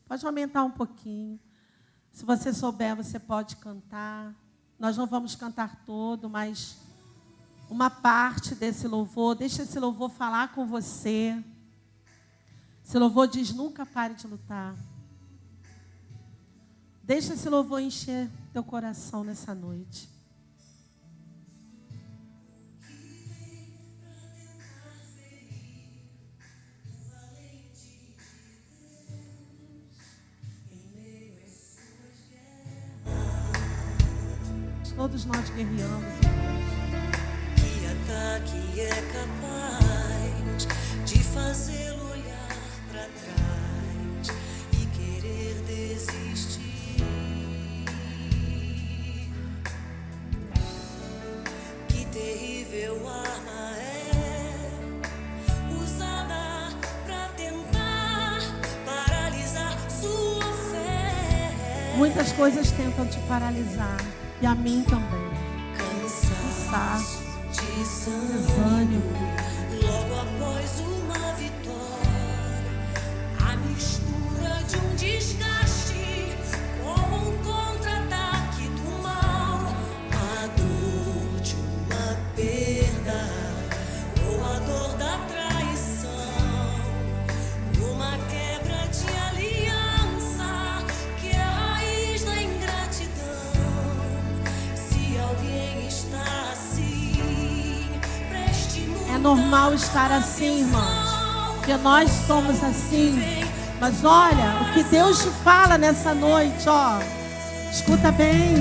Pode aumentar um pouquinho. Se você souber, você pode cantar. Nós não vamos cantar todo, mas uma parte desse louvor. Deixa esse louvor falar com você. Esse louvor diz, nunca pare de lutar. Deixa esse louvor encher teu coração nessa noite. Todos nós guerreamos, Que ataque é capaz de fazê-lo olhar para trás e querer desistir. Que terrível arma é usada para tentar paralisar sua fé. Muitas coisas tentam te paralisar. E a mim também. Cansaço, desânimo, logo após uma vitória, a mistura de um desgaste com um contra-ataque do mal, a dor de uma perda ou a dor da traição, uma quebra de aliança que é a raiz da ingratidão. Alguém está assim, preste muito. É normal estar assim, irmãos. Porque nós somos assim. Mas olha, o que Deus te fala nessa noite, ó. Escuta bem.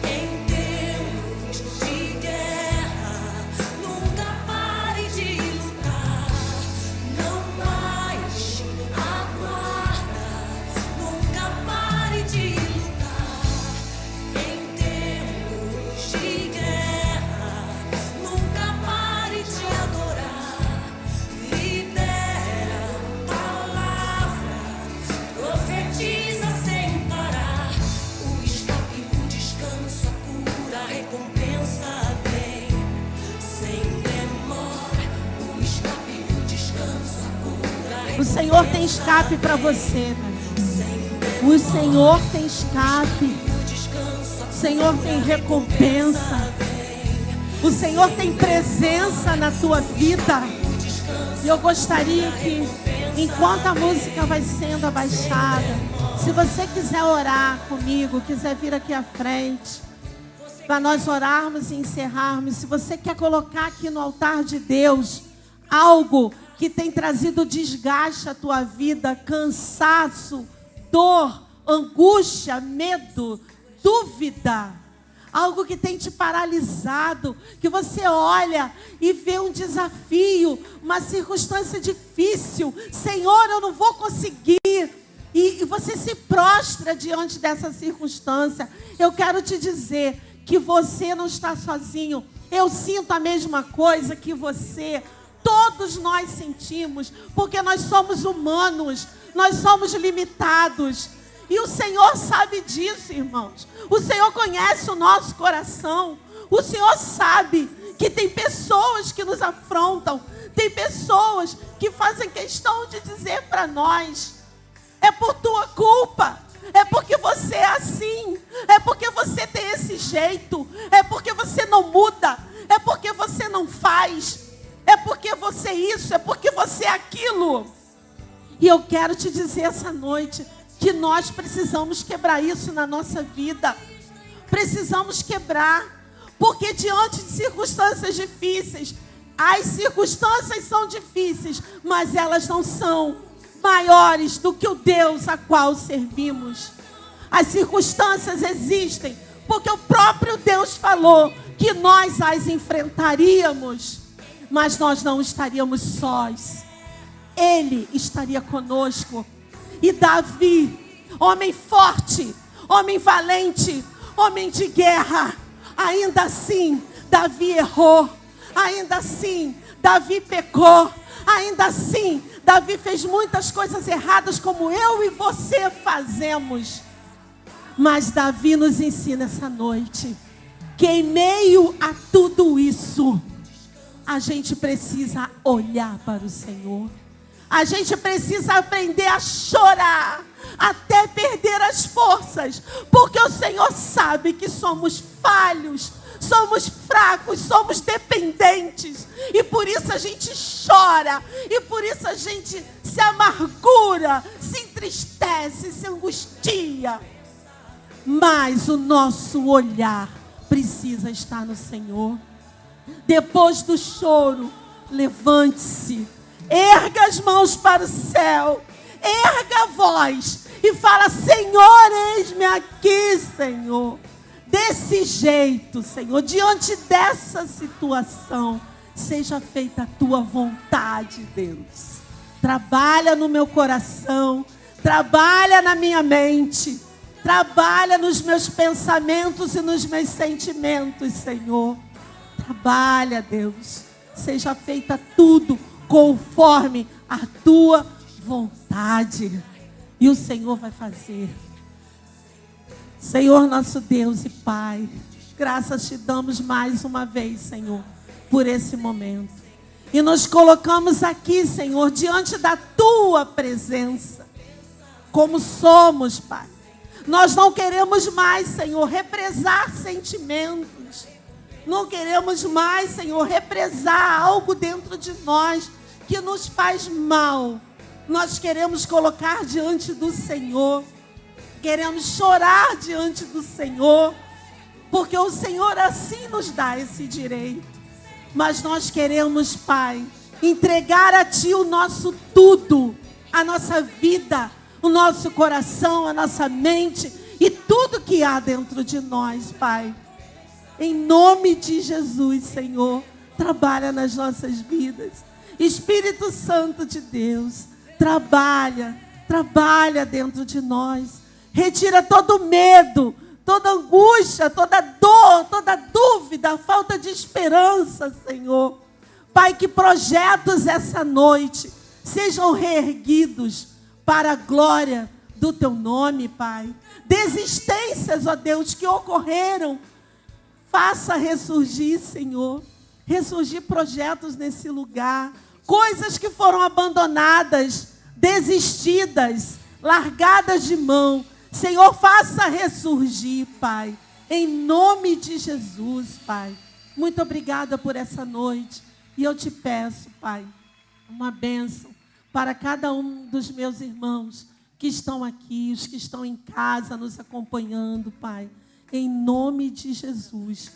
Em tempos de guerra, nunca pare de lutar. Não mais aguarda, nunca pare de lutar. Jesus. Senhor tem escape para você, meu. O Senhor tem escape. O Senhor tem recompensa. O Senhor tem presença na tua vida. E eu gostaria que, enquanto a música vai sendo abaixada, se você quiser orar comigo, quiser vir aqui à frente, para nós orarmos e encerrarmos. Se você quer colocar aqui no altar de Deus algo que tem trazido desgaste à tua vida, cansaço, dor, angústia, medo, dúvida, algo que tem te paralisado, que você olha e vê um desafio, uma circunstância difícil. Senhor, eu não vou conseguir. E você se prostra diante dessa circunstância. Eu quero te dizer que você não está sozinho. Eu sinto a mesma coisa que você. Todos nós sentimos, porque nós somos humanos, nós somos limitados. E o Senhor sabe disso, irmãos. O Senhor conhece o nosso coração. O Senhor sabe que tem pessoas que nos afrontam. Tem pessoas que fazem questão de dizer para nós: é por tua culpa. É porque você é assim. É porque você tem esse jeito. É porque você não muda. É porque você não faz. É porque você é isso. É porque você é aquilo. E eu quero te dizer essa noite que nós precisamos quebrar isso na nossa vida. Precisamos quebrar. Porque diante de circunstâncias difíceis, as circunstâncias são difíceis, mas elas não são maiores do que o Deus a qual servimos. As circunstâncias existem porque o próprio Deus falou que nós as enfrentaríamos, mas nós não estaríamos sós. Ele estaria conosco. E Davi, homem forte, homem valente, homem de guerra, ainda assim Davi errou, ainda assim Davi pecou, ainda assim Davi fez muitas coisas erradas, como eu e você fazemos. Mas Davi nos ensina essa noite que em meio a tudo isso, a gente precisa olhar para o Senhor. A gente precisa aprender a chorar até perder as forças, porque o Senhor sabe que somos falhos, somos fracos, somos dependentes, e por isso a gente chora, e por isso a gente se amargura, se entristece, se angustia. Mas o nosso olhar precisa estar no Senhor. Depois do choro, levante-se, erga as mãos para o céu, erga a voz e fala: Senhor, eis-me aqui, Senhor. Desse jeito, Senhor, diante dessa situação, seja feita a tua vontade, Deus. Trabalha no meu coração, trabalha na minha mente, trabalha nos meus pensamentos e nos meus sentimentos, Senhor. Trabalha, Deus. Seja feita tudo conforme a tua vontade. E o Senhor vai fazer. Senhor, nosso Deus e Pai, graças te damos mais uma vez, Senhor, por esse momento. E nos colocamos aqui, Senhor, diante da tua presença, como somos, Pai. Nós não queremos mais, Senhor, represar sentimentos. Não queremos mais, Senhor, represar algo dentro de nós que nos faz mal. Nós queremos colocar diante do Senhor. Queremos chorar diante do Senhor, porque o Senhor assim nos dá esse direito. Mas nós queremos, Pai, entregar a Ti o nosso tudo, a nossa vida, o nosso coração, a nossa mente e tudo que há dentro de nós, Pai. Em nome de Jesus, Senhor, trabalha nas nossas vidas. Espírito Santo de Deus, trabalha dentro de nós. Retira todo medo, toda angústia, toda dor, toda dúvida, falta de esperança, Senhor. Pai, que projetos essa noite sejam reerguidos para a glória do Teu nome, Pai. Desistências, ó Deus, que ocorreram, faça ressurgir, Senhor. Ressurgir projetos nesse lugar. Coisas que foram abandonadas desistidas, largadas de mão. Senhor, faça ressurgir, Pai, em nome de Jesus, Pai. Muito obrigada por essa noite. E eu te peço, Pai, uma bênção para cada um dos meus irmãos que estão aqui, os que estão em casa nos acompanhando, Pai. Em nome de Jesus,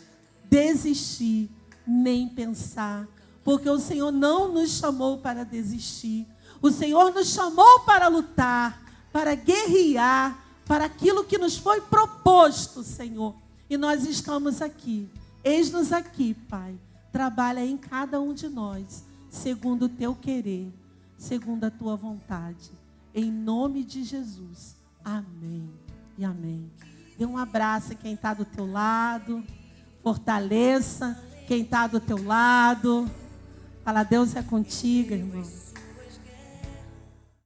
desistir, nem pensar, porque o Senhor não nos chamou para desistir. O Senhor nos chamou para lutar, para guerrear, para aquilo que nos foi proposto, Senhor. E nós estamos aqui. Eis-nos aqui, Pai. Trabalha em cada um de nós, segundo o teu querer, segundo a tua vontade. Em nome de Jesus. Amém e amém. Dê um abraço a quem está do teu lado. Fortaleça quem está do teu lado. Fala, Deus é contigo, irmão.